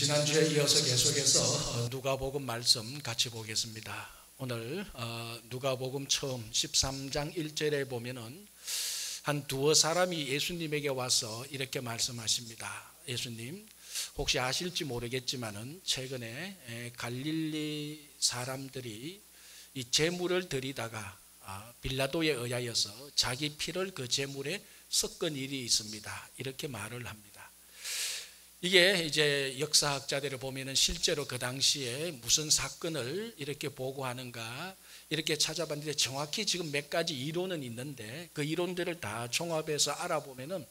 지난주에 이어서 계속해서 누가복음 말씀 같이 보겠습니다. 오늘 누가복음 처음 13장 1절에 보면은 한 두어 사람이 예수님에게 와서 이렇게 말씀하십니다. 예수님, 혹시 아실지 모르겠지만은 최근에 갈릴리 사람들이 이 제물을 드리다가 빌라도에 의하여서 자기 피를 그 제물에 섞은 일이 있습니다. 이렇게 말을 합니다. 이게 이제 역사학자들을 보면은 실제로 그 당시에 무슨 사건을 이렇게 보고하는가 이렇게 찾아봤는데 정확히 지금 몇 가지 이론은 있는데 그 이론들을 다 종합해서 알아보면은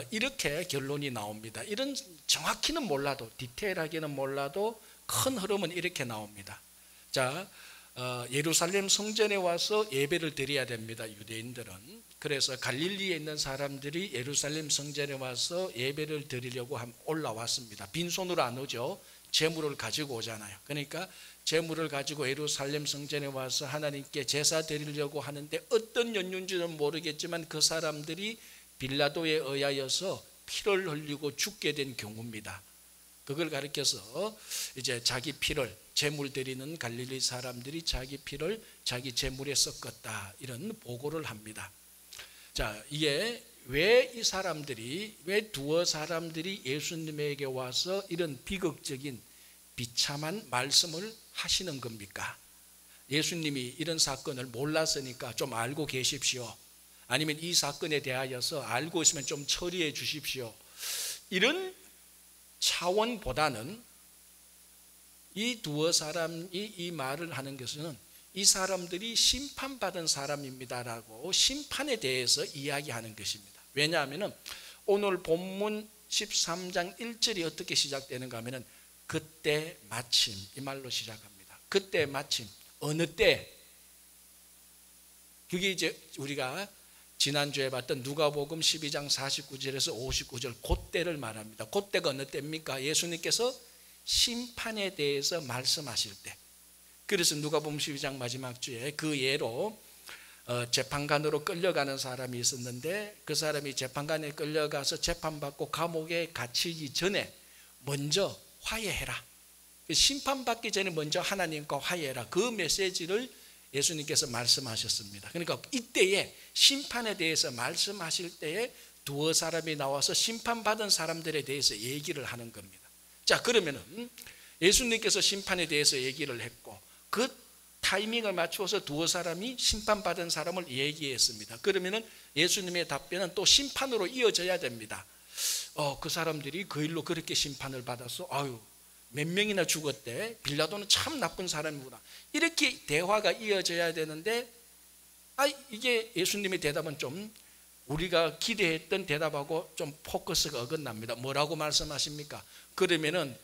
이렇게 결론이 나옵니다. 이런 정확히는 몰라도 디테일하게는 몰라도 큰 흐름은 이렇게 나옵니다. 자, 예루살렘 성전에 와서 예배를 드려야 됩니다. 유대인들은. 그래서 갈릴리에 있는 사람들이 예루살렘 성전에 와서 예배를 드리려고 올라왔습니다. 빈손으로 안 오죠. 제물을 가지고 오잖아요. 그러니까 제물을 가지고 예루살렘 성전에 와서 하나님께 제사 드리려고 하는데 어떤 연유인지는 모르겠지만 그 사람들이 빌라도에 의하여서 피를 흘리고 죽게 된 경우입니다. 그걸 가리켜서 이제 자기 피를 제물 드리는 갈릴리 사람들이 자기 피를 자기 제물에 섞었다 이런 보고를 합니다. 자, 이게 왜 이 사람들이 왜 두어 사람들이 예수님에게 와서 이런 비극적인 비참한 말씀을 하시는 겁니까? 예수님이 이런 사건을 몰랐으니까 좀 알고 계십시오. 아니면 이 사건에 대하여서 알고 있으면 좀 처리해 주십시오. 이런 차원보다는 이 두어 사람이 이 말을 하는 것은 이 사람들이 심판받은 사람입니다라고 심판에 대해서 이야기하는 것입니다. 왜냐하면 오늘 본문 13장 1절이 어떻게 시작되는가 하면 그때 마침 이 말로 시작합니다. 그때 마침 어느 때? 그게 이제 우리가 지난주에 봤던 누가복음 12장 49절에서 59절 그때를 말합니다. 그때가 어느 때입니까? 예수님께서 심판에 대해서 말씀하실 때. 그래서 누가복음 12장 마지막 주에 그 예로 재판관으로 끌려가는 사람이 있었는데 그 사람이 재판관에 끌려가서 재판받고 감옥에 갇히기 전에 먼저 화해해라. 심판받기 전에 먼저 하나님과 화해해라. 그 메시지를 예수님께서 말씀하셨습니다. 그러니까 이때에 심판에 대해서 말씀하실 때에 두어 사람이 나와서 심판받은 사람들에 대해서 얘기를 하는 겁니다. 자, 그러면은 예수님께서 심판에 대해서 얘기를 했고 그 타이밍을 맞추어서 두어 사람이 심판받은 사람을 얘기했습니다. 그러면은 예수님의 답변은 또 심판으로 이어져야 됩니다. 그 사람들이 그 일로 그렇게 심판을 받았어. 아유, 몇 명이나 죽었대. 빌라도는 참 나쁜 사람이구나. 이렇게 대화가 이어져야 되는데 이게 예수님의 대답은 좀 우리가 기대했던 대답하고 좀 포커스가 어긋납니다. 뭐라고 말씀하십니까? 그러면은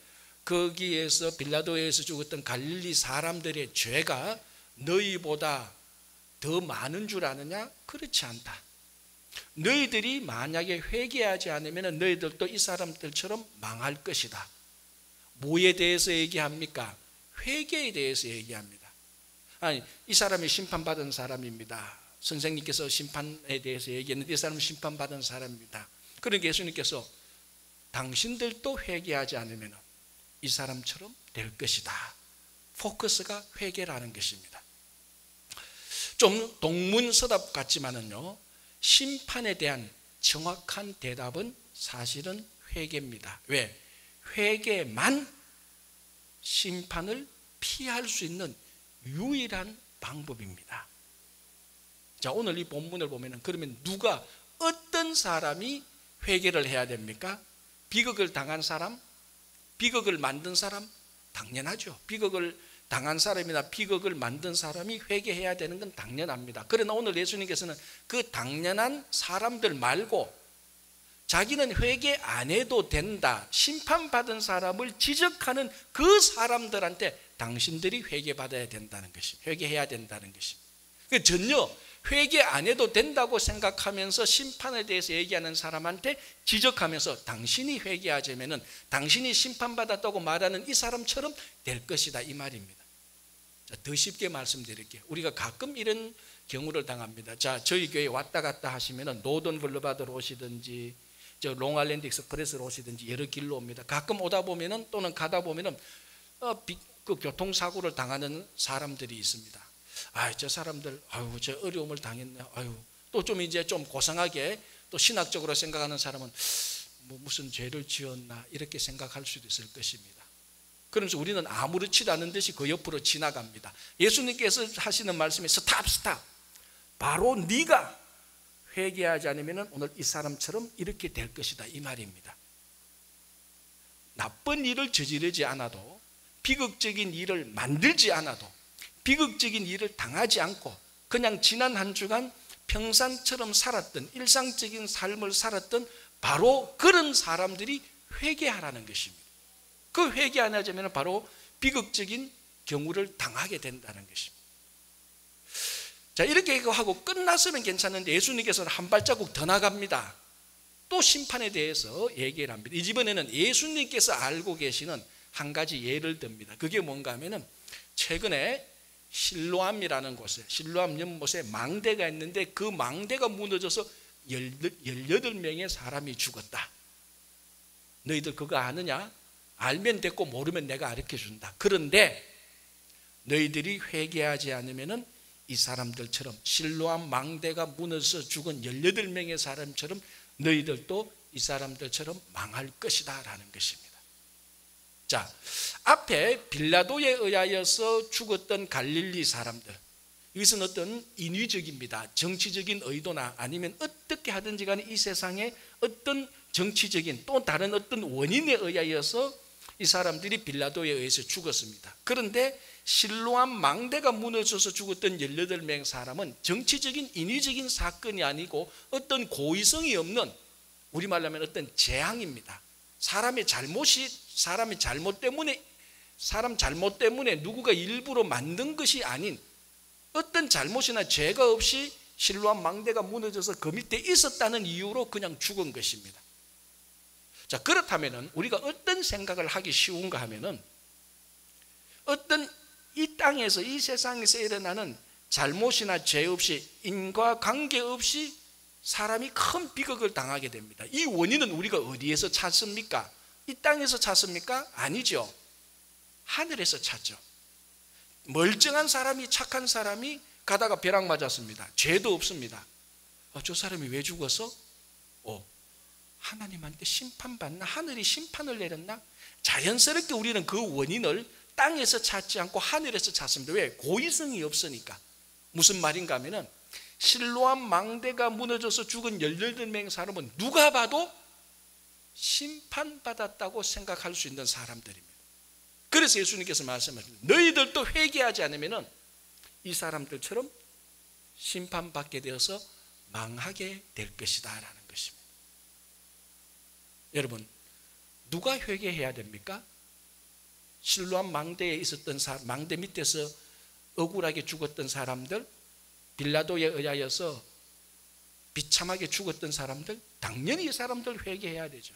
거기에서 빌라도에서 죽었던 갈릴리 사람들의 죄가 너희보다 더 많은 줄 아느냐? 그렇지 않다. 너희들이 만약에 회개하지 않으면 너희들도 이 사람들처럼 망할 것이다. 뭐에 대해서 얘기합니까? 회개에 대해서 얘기합니다. 아니, 이 사람이 심판받은 사람입니다. 선생님께서 심판에 대해서 얘기했는데 이 사람은 심판받은 사람입니다. 그러니까 예수님께서 당신들도 회개하지 않으면 이 사람처럼 될 것이다. 포커스가 회개라는 것입니다. 좀 동문서답 같지만은요, 심판에 대한 정확한 대답은 사실은 회개입니다. 왜? 회개만 심판을 피할 수 있는 유일한 방법입니다. 자, 오늘 이 본문을 보면은 그러면 누가 어떤 사람이 회개를 해야 됩니까? 비극을 당한 사람? 비극을 만든 사람? 당연하죠. 비극을 당한 사람이나 비극을 만든 사람이 회개해야 되는 건 당연합니다. 그러나 오늘 예수님께서는 그 당연한 사람들 말고 자기는 회개 안 해도 된다, 심판받은 사람을 지적하는 그 사람들한테 당신들이 회개받아야 된다는 것입니다. 회개해야 된다는 것입니다. 전혀 회개 안 해도 된다고 생각하면서 심판에 대해서 얘기하는 사람한테 지적하면서 당신이 회개하자면은 당신이 심판받았다고 말하는 이 사람처럼 될 것이다, 이 말입니다. 자, 더 쉽게 말씀드릴게요. 우리가 가끔 이런 경우를 당합니다. 자, 저희 교회 왔다 갔다 하시면은 노던 블루받으러 오시든지 저 롱아일랜드 익스프레스로 오시든지 여러 길로 옵니다. 가끔 오다 보면은 또는 가다 보면은 그 교통사고를 당하는 사람들이 있습니다. 아, 저 사람들, 아유, 저 어려움을 당했네. 아유, 또 좀 이제 좀 고상하게 또 신학적으로 생각하는 사람은 뭐 무슨 죄를 지었나 이렇게 생각할 수도 있을 것입니다. 그러면서 우리는 아무렇지도 않은 듯이 그 옆으로 지나갑니다. 예수님께서 하시는 말씀이 스탑. 바로 네가 회개하지 않으면 오늘 이 사람처럼 이렇게 될 것이다, 이 말입니다. 나쁜 일을 저지르지 않아도, 비극적인 일을 만들지 않아도, 비극적인 일을 당하지 않고 그냥 지난 한 주간 평상처럼 살았던, 일상적인 삶을 살았던 바로 그런 사람들이 회개하라는 것입니다. 그 회개 안 하자면 바로 비극적인 경우를 당하게 된다는 것입니다. 자, 이렇게 하고 끝났으면 괜찮은데 예수님께서는 한 발자국 더 나갑니다. 또 심판에 대해서 얘기를 합니다. 이번에는 예수님께서 알고 계시는 한 가지 예를 듭니다. 그게 뭔가 하면은 최근에 실로암이라는 곳에, 실로암 연못에 망대가 있는데 그 망대가 무너져서 18명의 사람이 죽었다. 너희들 그거 아느냐? 알면 됐고 모르면 내가 가르쳐준다. 그런데 너희들이 회개하지 않으면은 이 사람들처럼, 실로암 망대가 무너져서 죽은 18명의 사람처럼 너희들도 이 사람들처럼 망할 것이다 라는 것입니다. 자, 앞에 빌라도에 의하여서 죽었던 갈릴리 사람들, 이것은 어떤 인위적입니다. 정치적인 의도나 아니면 어떻게 하든지 간에 이 세상에 어떤 정치적인 또 다른 어떤 원인에 의하여서 이 사람들이 빌라도에 의해서 죽었습니다. 그런데 실로암 망대가 무너져서 죽었던 18명 사람은 정치적인 인위적인 사건이 아니고 어떤 고의성이 없는, 우리말로 하면 어떤 재앙입니다. 사람의 잘못 때문에 누구가 일부러 만든 것이 아닌 어떤 잘못이나 죄가 없이 실로암 망대가 무너져서 그 밑에 있었다는 이유로 그냥 죽은 것입니다. 자, 그렇다면 우리가 어떤 생각을 하기 쉬운가 하면은 어떤 이 땅에서, 이 세상에서 일어나는 잘못이나 죄 없이, 인과관계 없이 사람이 큰 비극을 당하게 됩니다. 이 원인은 우리가 어디에서 찾습니까? 이 땅에서 찾습니까? 아니죠. 하늘에서 찾죠. 멀쩡한 사람이, 착한 사람이 가다가 벼락 맞았습니다. 죄도 없습니다. 저 사람이 왜 죽었어? 하나님한테 심판받나? 하늘이 심판을 내렸나? 자연스럽게 우리는 그 원인을 땅에서 찾지 않고 하늘에서 찾습니다. 왜? 고의성이 없으니까. 무슨 말인가 하면은 실로암 망대가 무너져서 죽은 18명 사람은 누가 봐도 심판받았다고 생각할 수 있는 사람들입니다. 그래서 예수님께서 말씀하십니다. 너희들도 회개하지 않으면 이 사람들처럼 심판받게 되어서 망하게 될 것이다 라는 것입니다. 여러분, 누가 회개해야 됩니까? 실로암 망대에 있었던 망대 밑에서 억울하게 죽었던 사람들, 빌라도에 의하여서 비참하게 죽었던 사람들, 당연히 이 사람들 회개해야 되죠.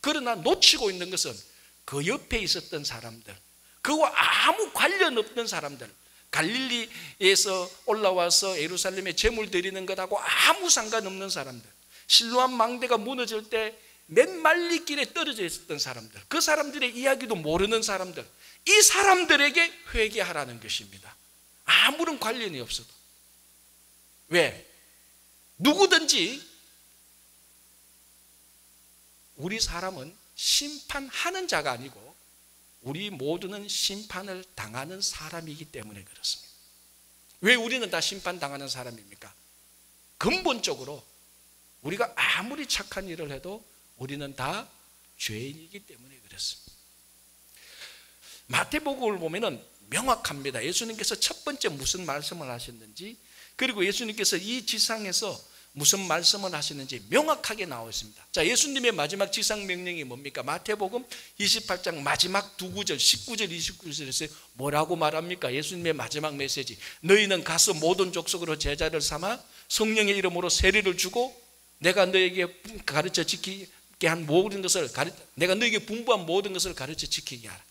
그러나 놓치고 있는 것은 그 옆에 있었던 사람들, 그와 아무 관련 없는 사람들, 갈릴리에서 올라와서 예루살렘에 제물 드리는 것하고 아무 상관없는 사람들, 실로암 망대가 무너질 때 맨 말리길에 떨어져 있었던 사람들, 그 사람들의 이야기도 모르는 사람들, 이 사람들에게 회개하라는 것입니다. 아무런 관련이 없어도. 왜? 누구든지 우리 사람은 심판하는 자가 아니고 우리 모두는 심판을 당하는 사람이기 때문에 그렇습니다. 왜 우리는 다 심판당하는 사람입니까? 근본적으로 우리가 아무리 착한 일을 해도 우리는 다 죄인이기 때문에 그렇습니다. 마태복음을 보면은 명확합니다. 예수님께서 첫 번째 무슨 말씀을 하셨는지, 그리고 예수님께서 이 지상에서 무슨 말씀을 하시는지 명확하게 나와 있습니다. 자, 예수님의 마지막 지상 명령이 뭡니까? 마태복음 28장 마지막 두 구절, 19절, 29절에서 뭐라고 말합니까? 예수님의 마지막 메시지. 너희는 가서 모든 족속으로 제자를 삼아 성령의 이름으로 세례를 주고 내가 너에게 가르쳐 지키게 한 모든 것을 내가 너에게 분부한 모든 것을 가르쳐 지키게 하라.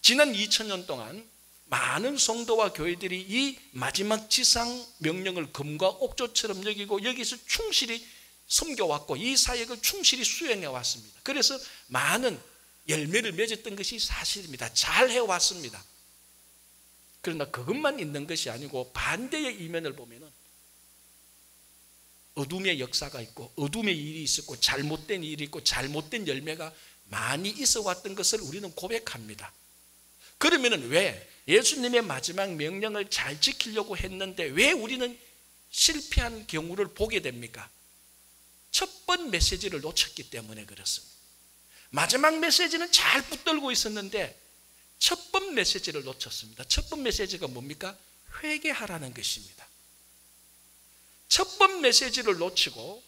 지난 2000년 동안 많은 성도와 교회들이 이 마지막 지상 명령을 금과 옥조처럼 여기고 여기서 충실히 섬겨왔고 이 사역을 충실히 수행해 왔습니다. 그래서 많은 열매를 맺었던 것이 사실입니다. 잘 해왔습니다. 그러나 그것만 있는 것이 아니고 반대의 이면을 보면은 어둠의 역사가 있고 어둠의 일이 있었고 잘못된 일이 있고 잘못된 열매가 많이 있어 왔던 것을 우리는 고백합니다. 그러면은 왜 예수님의 마지막 명령을 잘 지키려고 했는데 왜 우리는 실패한 경우를 보게 됩니까? 첫 번 메시지를 놓쳤기 때문에 그렇습니다. 마지막 메시지는 잘 붙들고 있었는데 첫 번 메시지를 놓쳤습니다. 첫 번 메시지가 뭡니까? 회개하라는 것입니다. 첫 번 메시지를 놓치고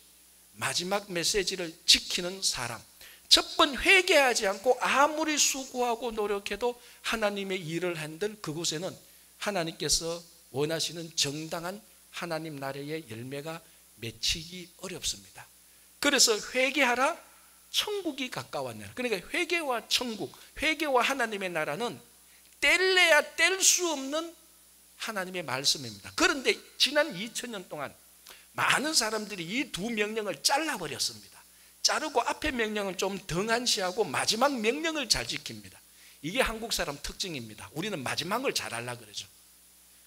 마지막 메시지를 지키는 사람, 첫 번 회개하지 않고 아무리 수고하고 노력해도 하나님의 일을 한들 그곳에는 하나님께서 원하시는 정당한 하나님 나라의 열매가 맺히기 어렵습니다. 그래서 회개하라, 천국이 가까웠네. 그러니까 회개와 천국, 회개와 하나님의 나라는 뗄래야 뗄 수 없는 하나님의 말씀입니다. 그런데 지난 2000년 동안 많은 사람들이 이 두 명령을 잘라버렸습니다. 자르고 앞에 명령은 좀 등한시하고 마지막 명령을 잘 지킵니다. 이게 한국 사람 특징입니다. 우리는 마지막을 잘하려고 그러죠.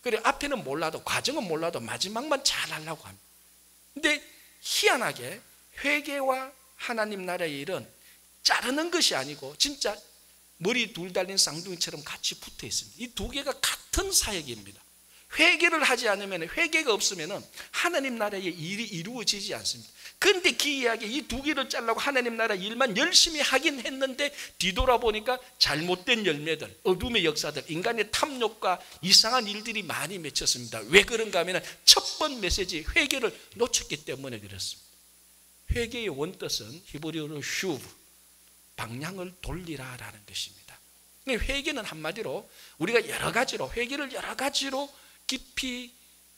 그래 앞에는 몰라도 과정은 몰라도 마지막만 잘하려고 합니다. 근데 희한하게 회개와 하나님 나라의 일은 자르는 것이 아니고 진짜 머리 둘 달린 쌍둥이처럼 같이 붙어 있습니다. 이 두 개가 같은 사역입니다. 회개를 하지 않으면, 회개가 없으면 하나님 나라의 일이 이루어지지 않습니다. 그런데 기이하게 이 두 개를 잘라고 하나님 나라 일만 열심히 하긴 했는데 뒤돌아보니까 잘못된 열매들, 어둠의 역사들, 인간의 탐욕과 이상한 일들이 많이 맺혔습니다. 왜 그런가 하면 첫 번 메시지 회개를 놓쳤기 때문에 그렇습니다. 회개의 원뜻은 히브리어로 슈브, 방향을 돌리라라는 것입니다. 회개는 한마디로 우리가 여러 가지로 회개를 여러 가지로 깊이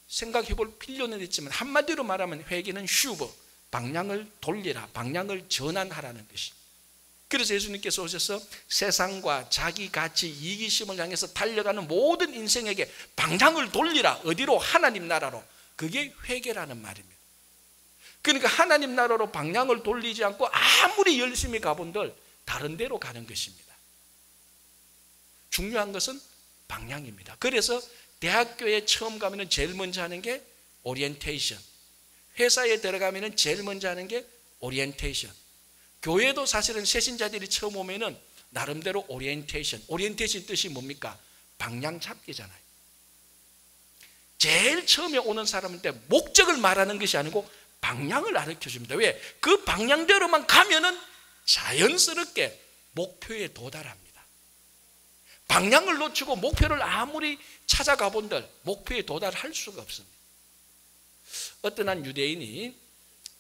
생각해 볼 필요는 있지만 한마디로 말하면 회개는 슈브, 방향을 돌리라, 방향을 전환하라는 것이. 그래서 예수님께서 오셔서 세상과 자기 가치, 이기심을 향해서 달려가는 모든 인생에게 방향을 돌리라. 어디로? 하나님 나라로. 그게 회개라는 말입니다. 그러니까 하나님 나라로 방향을 돌리지 않고 아무리 열심히 가본들 다른 데로 가는 것입니다. 중요한 것은 방향입니다. 그래서 대학교에 처음 가면 제일 먼저 하는 게 오리엔테이션, 회사에 들어가면 제일 먼저 하는 게 오리엔테이션, 교회도 사실은 새신자들이 처음 오면 나름대로 오리엔테이션 뜻이 뭡니까? 방향 잡기잖아요. 제일 처음에 오는 사람한테 목적을 말하는 것이 아니고 방향을 가르쳐줍니다. 왜? 그 방향대로만 가면은 자연스럽게 목표에 도달합니다. 방향을 놓치고 목표를 아무리 찾아가 본들 목표에 도달할 수가 없습니다. 어떤 한 유대인이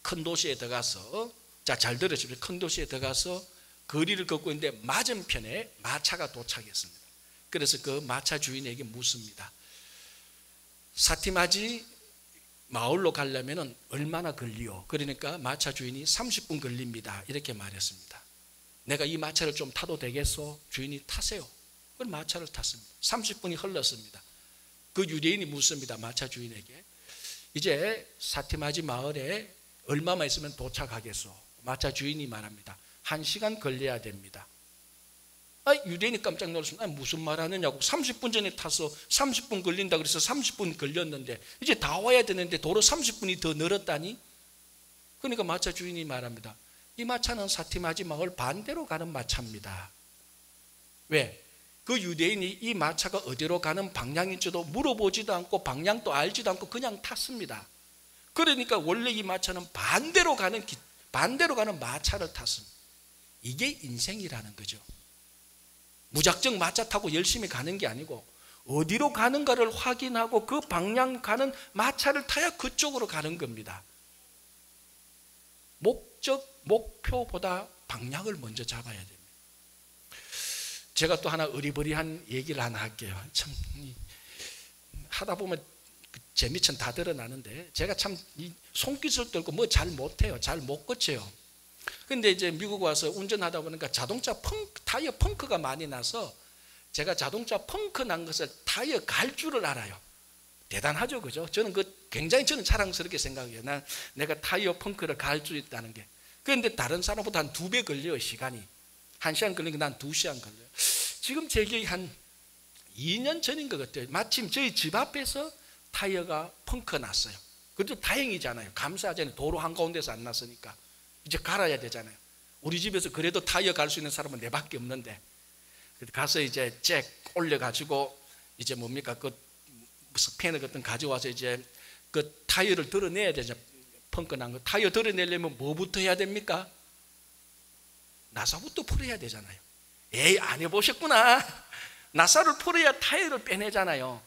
큰 도시에 들어가서, 자, 잘 들으십시오. 큰 도시에 들어가서 거리를 걷고 있는데 맞은편에 마차가 도착했습니다. 그래서 그 마차 주인에게 묻습니다. 사티마지 마을로 가려면 얼마나 걸리요? 그러니까 마차 주인이 30분 걸립니다. 이렇게 말했습니다. 내가 이 마차를 좀 타도 되겠소? 주인이 타세요. 그럼 마차를 탔습니다. 30분이 흘렀습니다. 그 유대인이 묻습니다. 마차 주인에게. 이제 사티마지 마을에 얼마만 있으면 도착하겠소? 마차 주인이 말합니다. 1시간 걸려야 됩니다. 유대인이 깜짝 놀랐습니다. 무슨 말 하느냐고. 30분 전에 타서 30분 걸린다 그래서 30분 걸렸는데 이제 다 와야 되는데 도로 30분이 더 늘었다니? 그러니까 마차 주인이 말합니다. 이 마차는 사티마지 마을 반대로 가는 마차입니다. 왜? 그 유대인이 이 마차가 어디로 가는 방향인지도 물어보지도 않고 방향도 알지도 않고 그냥 탔습니다. 그러니까 원래 이 마차는 반대로 가는 마차를 탔습니다. 이게 인생이라는 거죠. 무작정 마차 타고 열심히 가는 게 아니고 어디로 가는가를 확인하고 그 방향 가는 마차를 타야 그쪽으로 가는 겁니다. 목표보다 방향을 먼저 잡아야 됩니다. 제가 또 하나 어리버리한 얘기를 하나 할게요. 참 하다 보면 재미천 다 드러나는데 제가 참 손기술도 없고 뭐 잘 못해요. 잘 못 고쳐요. 근데 이제 미국 와서 운전하다 보니까 자동차 타이어 펑크가 많이 나서 제가 자동차 펑크 난 것을 타이어 갈 줄을 알아요. 대단하죠, 그죠? 저는 굉장히 저는 자랑스럽게 생각해요. 내가 타이어 펑크를 갈 수 있다는 게. 그런데 다른 사람보다 한 2배 걸려요, 시간이. 1시간 걸리는 게 난 2시간 걸려요. 지금 제 기억이 한 2년 전인 것 같아요. 마침 저희 집 앞에서 타이어가 펑크 났어요. 그래도 다행이잖아요. 감사하잖아요. 도로 한가운데서 안 났으니까. 이제 갈아야 되잖아요. 우리 집에서 그래도 타이어 갈 수 있는 사람은 내밖에 없는데, 가서 이제 잭 올려가지고 이제 뭡니까, 그 스패너 같은 가져와서 이제 그 타이어를 드러내야 되죠. 펑크 난 거. 타이어 드러내려면 뭐부터 해야 됩니까? 나사부터 풀어야 되잖아요. 에이, 안 해보셨구나. 나사를 풀어야 타이어를 빼내잖아요.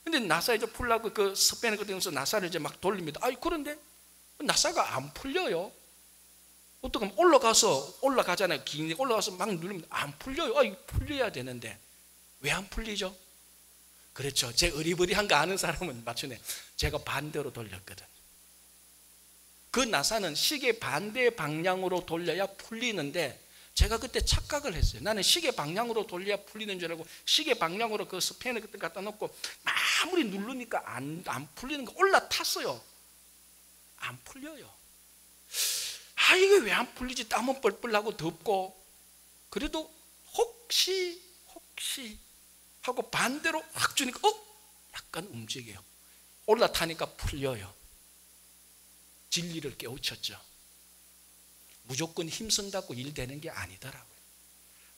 근데 나사 이제 풀라고 그 스패너 같은 거서 나사를 이제 막 돌립니다. 그런데 나사가 안 풀려요. 어떻게 하면 올라가잖아요. 긴 올라가서 막 누르면 안 풀려요. 풀려야 되는데 왜 안 풀리죠? 그렇죠. 제 어리버리한 거 아는 사람은 맞추네. 제가 반대로 돌렸거든. 그 나사는 시계 반대 방향으로 돌려야 풀리는데, 제가 그때 착각을 했어요. 나는 시계 방향으로 돌려야 풀리는 줄 알고 시계 방향으로 그 스패너 같은 거 갖다 놓고 아무리 누르니까 안 풀리는 거 올라탔어요. 안 풀려요. 이게 왜 안 풀리지? 땀은 뻘뻘 나고 덥고. 그래도 혹시 하고 반대로 확 주니까 약간 움직여요. 올라타니까 풀려요. 진리를 깨우쳤죠. 무조건 힘쓴다고 일 되는 게 아니더라고요.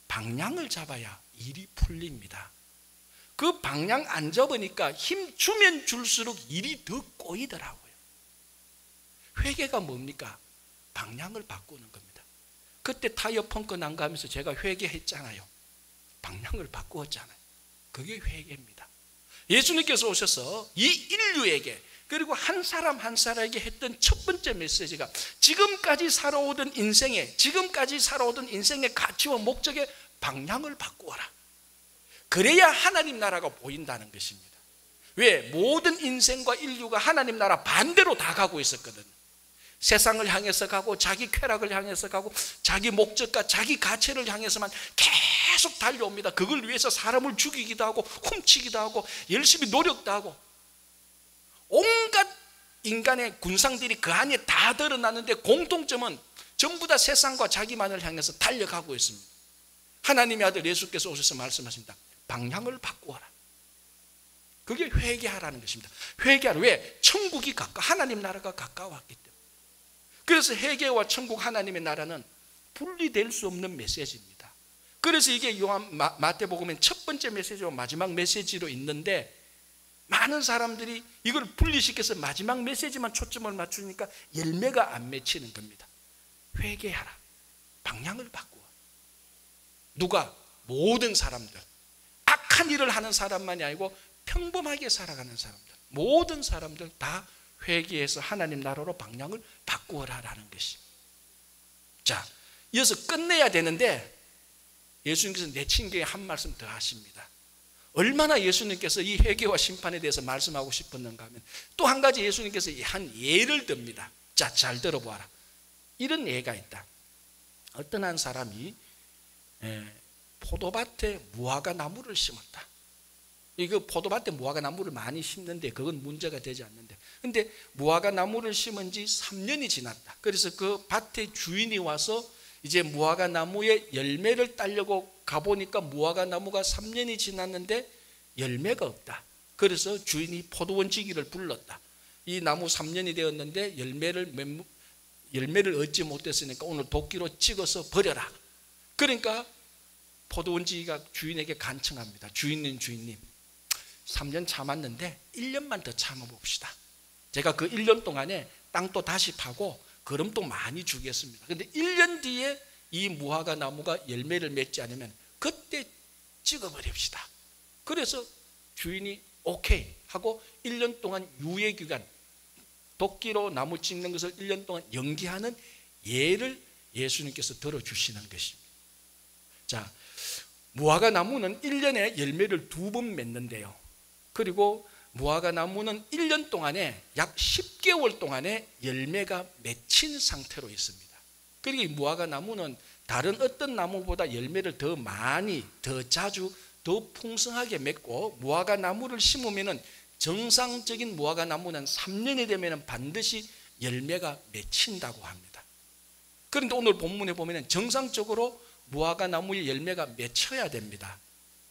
방향을 잡아야 일이 풀립니다. 그 방향 안 잡으니까 힘 주면 줄수록 일이 더 꼬이더라고요. 회개가 뭡니까? 방향을 바꾸는 겁니다. 그때 타이어 펑크 난 거 하면서 제가 회개했잖아요. 방향을 바꾸었잖아요. 그게 회개입니다. 예수님께서 오셔서 이 인류에게, 그리고 한 사람 한 사람에게 했던 첫 번째 메시지가 지금까지 살아오던 인생의 가치와 목적의 방향을 바꾸어라. 그래야 하나님 나라가 보인다는 것입니다. 왜? 모든 인생과 인류가 하나님 나라 반대로 다 가고 있었거든. 세상을 향해서 가고 자기 쾌락을 향해서 가고 자기 목적과 자기 가치를 향해서만 계속 달려옵니다. 그걸 위해서 사람을 죽이기도 하고 훔치기도 하고 열심히 노력도 하고, 온갖 인간의 군상들이 그 안에 다 드러나는데 공통점은 전부 다 세상과 자기만을 향해서 달려가고 있습니다. 하나님의 아들 예수께서 오셔서 말씀하십니다. 방향을 바꾸어라. 그게 회개하라는 것입니다. 회개하라. 왜? 천국이 하나님 나라가 가까웠기 때문에. 그래서 회개와 천국 하나님의 나라는 분리될 수 없는 메시지입니다. 그래서 이게 마태복음엔 첫 번째 메시지와 마지막 메시지로 있는데, 많은 사람들이 이걸 분리시켜서 마지막 메시지만 초점을 맞추니까 열매가 안 맺히는 겁니다. 회개하라. 방향을 바꾸어. 누가? 모든 사람들. 악한 일을 하는 사람만이 아니고 평범하게 살아가는 사람들, 모든 사람들 다 회개해서 하나님 나라로 방향을 바꾸어라라는 것입니다. 자, 이어서 끝내야 되는데 예수님께서 내친 게 한 말씀 더 하십니다. 얼마나 예수님께서 이 회개와 심판에 대해서 말씀하고 싶었는가 하면, 또 한 가지 예수님께서 한 예를 듭니다. 자, 잘 들어보아라. 이런 예가 있다. 어떤 한 사람이 포도밭에 무화과 나무를 심었다. 이거 포도밭에 무화과 나무를 많이 심는데 그건 문제가 되지 않는데, 근데 무화과 나무를 심은 지 3년이 지났다. 그래서 그 밭의 주인이 와서 이제 무화과 나무에 열매를 따려고 가보니까 무화과 나무가 3년이 지났는데 열매가 없다. 그래서 주인이 포도원지기를 불렀다. 이 나무 3년이 되었는데 열매를 얻지 못했으니까 오늘 도끼로 찍어서 버려라. 그러니까 포도원지기가 주인에게 간청합니다. 주인님 3년 참았는데 1년만 더 참아봅시다. 제가 그 1년 동안에 땅도 다시 파고 거름도 많이 주겠습니다. 그런데 1년 뒤에 이 무화과 나무가 열매를 맺지 않으면 그때 찍어버립시다. 그래서 주인이 오케이 하고 1년 동안 유예기간, 도끼로 나무 찍는 것을 1년 동안 연기하는 예를 예수님께서 들어주시는 것입니다. 자, 무화과 나무는 1년에 열매를 2번 맺는데요. 그리고 무화과 나무는 1년 동안에 약 10개월 동안에 열매가 맺힌 상태로 있습니다. 그리고 이 무화과 나무는 다른 어떤 나무보다 열매를 더 많이, 더 자주, 더 풍성하게 맺고, 무화과 나무를 심으면 정상적인 무화과 나무는 3년이 되면 반드시 열매가 맺힌다고 합니다. 그런데 오늘 본문에 보면 정상적으로 무화과 나무의 열매가 맺혀야 됩니다.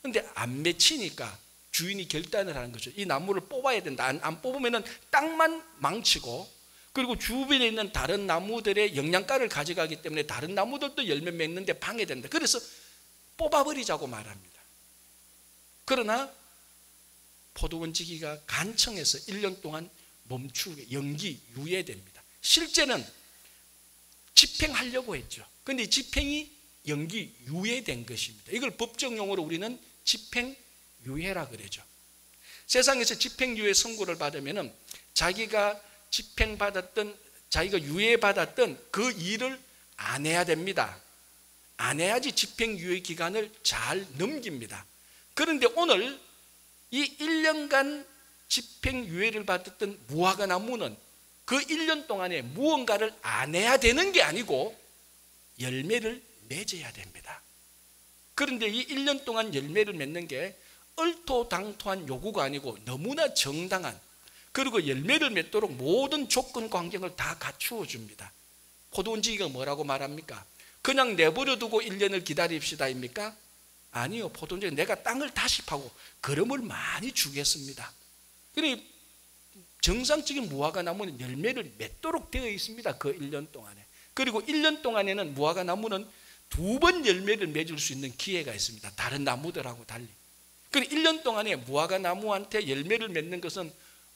그런데 안 맺히니까 주인이 결단을 하는 거죠. 이 나무를 뽑아야 된다. 안 뽑으면 땅만 망치고, 그리고 주변에 있는 다른 나무들의 영양가를 가져가기 때문에 다른 나무들도 열매 맺는데 방해된다. 그래서 뽑아버리자고 말합니다. 그러나 포도원지기가 간청해서 1년 동안 멈추게, 연기, 유예됩니다. 실제는 집행하려고 했죠. 그런데 집행이 연기, 유예된 것입니다. 이걸 법정 용어로 우리는 집행유예라 그러죠. 세상에서 집행유예 선고를 받으면 자기가 유예받았던 그 일을 안 해야 됩니다. 안 해야지 집행유예 기간을 잘 넘깁니다. 그런데 오늘 이 1년간 집행유예를 받았던 무화과 나무는 그 1년 동안에 무언가를 안 해야 되는 게 아니고 열매를 맺어야 됩니다. 그런데 이 1년 동안 열매를 맺는 게 얼토당토한 요구가 아니고 너무나 정당한, 그리고 열매를 맺도록 모든 조건 환경을 다 갖추어 줍니다. 포도원지기가 뭐라고 말합니까? 그냥 내버려 두고 1년을 기다립시다입니까? 아니요. 포도원지기는 내가 땅을 다시 파고 거름을 많이 주겠습니다. 그러니 정상적인 무화과 나무는 열매를 맺도록 되어 있습니다. 그 1년 동안에. 그리고 1년 동안에는 무화과 나무는 2번 열매를 맺을 수 있는 기회가 있습니다. 다른 나무들하고 달리. 그러니 1년 동안에 무화과 나무한테 열매를 맺는 것은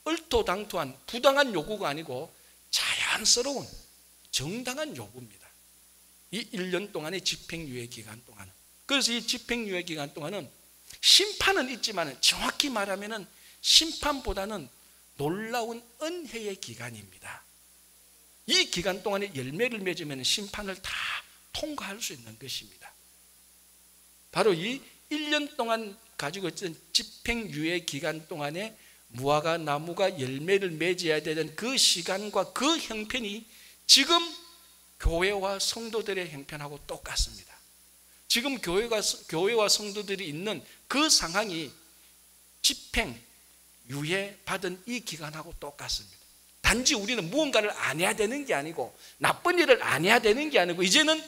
얼토당토한 부당한 요구가 아니고 자연스러운 정당한 요구입니다. 이 1년 동안의 집행유예 기간 동안은. 그래서 이 집행유예 기간 동안은 심판은 있지만 정확히 말하면 심판보다는 놀라운 은혜의 기간입니다. 이 기간 동안에 열매를 맺으면 심판을 다 통과할 수 있는 것입니다. 바로 이 1년 동안 가지고 있던 집행유예 기간 동안에 무화과 나무가 열매를 맺어야 되는 그 시간과 그 형편이 지금 교회와 성도들의 형편하고 똑같습니다. 지금 교회와 성도들이 있는 그 상황이 집행유예 받은 이 기간하고 똑같습니다. 단지 우리는 무언가를 안 해야 되는 게 아니고 나쁜 일을 안 해야 되는 게 아니고 이제는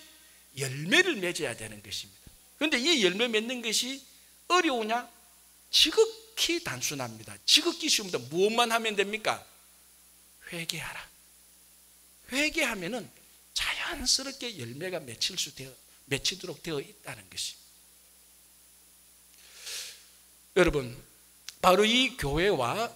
열매를 맺어야 되는 것입니다. 그런데 이 열매 맺는 것이 어려우냐? 지극히 단순합니다. 지극히 쉬웁니다. 무엇만 하면 됩니까? 회개하라. 회개하면은 자연스럽게 열매가 맺히도록 되어 있다는 것입니다. 여러분, 바로 이 교회와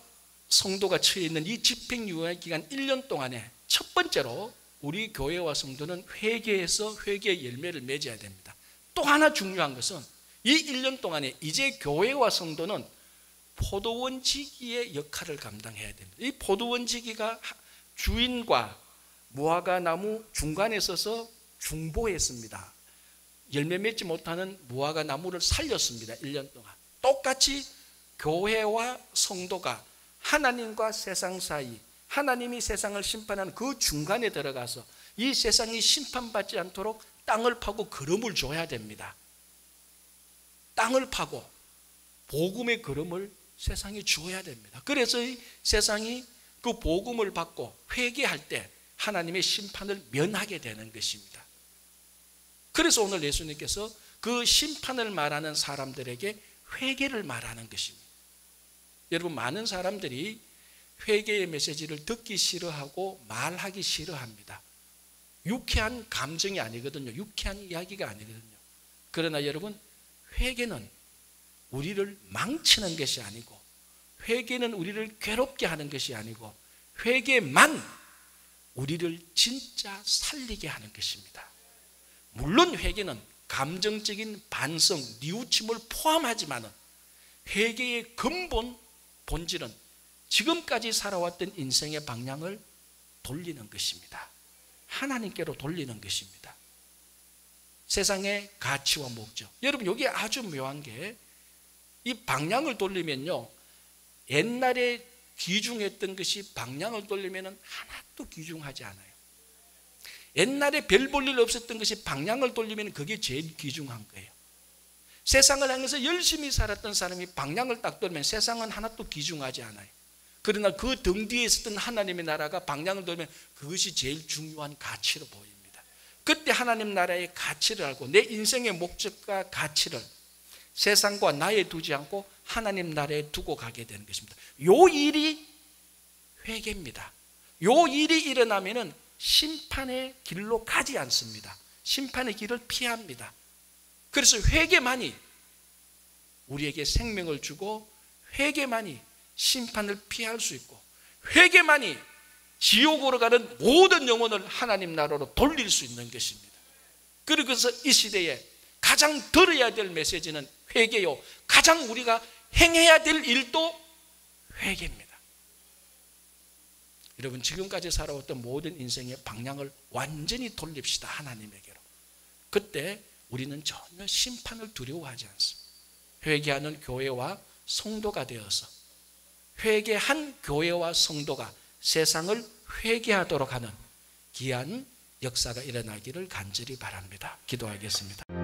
성도가 처해 있는 이 집행유예 기간 1년 동안에 첫 번째로 우리 교회와 성도는 회개해서 회개의 열매를 맺어야 됩니다. 또 하나 중요한 것은 이 1년 동안에 이제 교회와 성도는 포도원지기의 역할을 감당해야 됩니다. 이 포도원지기가 주인과 무화과 나무 중간에 서서 중보했습니다. 열매 맺지 못하는 무화과 나무를 살렸습니다. 1년 동안. 똑같이 교회와 성도가 하나님과 세상 사이, 하나님이 세상을 심판하는 그 중간에 들어가서 이 세상이 심판받지 않도록 땅을 파고 거름을 줘야 됩니다. 땅을 파고 복음의 거름을 세상에 주어야 됩니다. 그래서 이 세상이 그 복음을 받고 회개할 때 하나님의 심판을 면하게 되는 것입니다. 그래서 오늘 예수님께서 그 심판을 말하는 사람들에게 회개를 말하는 것입니다. 여러분, 많은 사람들이 회개의 메시지를 듣기 싫어하고 말하기 싫어합니다. 유쾌한 감정이 아니거든요. 유쾌한 이야기가 아니거든요. 그러나 여러분, 회개는 우리를 망치는 것이 아니고, 회개는 우리를 괴롭게 하는 것이 아니고, 회개만 우리를 진짜 살리게 하는 것입니다. 물론 회개는 감정적인 반성, 뉘우침을 포함하지만 회개의 근본 본질은 지금까지 살아왔던 인생의 방향을 돌리는 것입니다. 하나님께로 돌리는 것입니다. 세상의 가치와 목적. 여러분, 여기 아주 묘한 게 이 방향을 돌리면요, 옛날에 귀중했던 것이 방향을 돌리면 하나도 귀중하지 않아요. 옛날에 별 볼 일 없었던 것이 방향을 돌리면 그게 제일 귀중한 거예요. 세상을 향해서 열심히 살았던 사람이 방향을 딱 돌면 세상은 하나도 귀중하지 않아요. 그러나 그 등 뒤에 있었던 하나님의 나라가 방향을 돌면 그것이 제일 중요한 가치로 보입니다. 그때 하나님 나라의 가치를 알고 내 인생의 목적과 가치를 세상과 나에 두지 않고 하나님 나라에 두고 가게 되는 것입니다. 요 일이 회개입니다. 요 일이 일어나면은 심판의 길로 가지 않습니다. 심판의 길을 피합니다. 그래서 회개만이 우리에게 생명을 주고 회개만이 심판을 피할 수 있고 회개만이 지옥으로 가는 모든 영혼을 하나님 나라로 돌릴 수 있는 것입니다. 그래서 이 시대에 가장 들어야 될 메시지는 회개요. 가장 우리가 행해야 될 일도 회개입니다. 여러분, 지금까지 살아왔던 모든 인생의 방향을 완전히 돌립시다. 하나님에게로. 그때 우리는 전혀 심판을 두려워하지 않습니다. 회개하는 교회와 성도가 되어서 회개한 교회와 성도가 세상을 회개하도록 하는 귀한 역사가 일어나기를 간절히 바랍니다. 기도하겠습니다.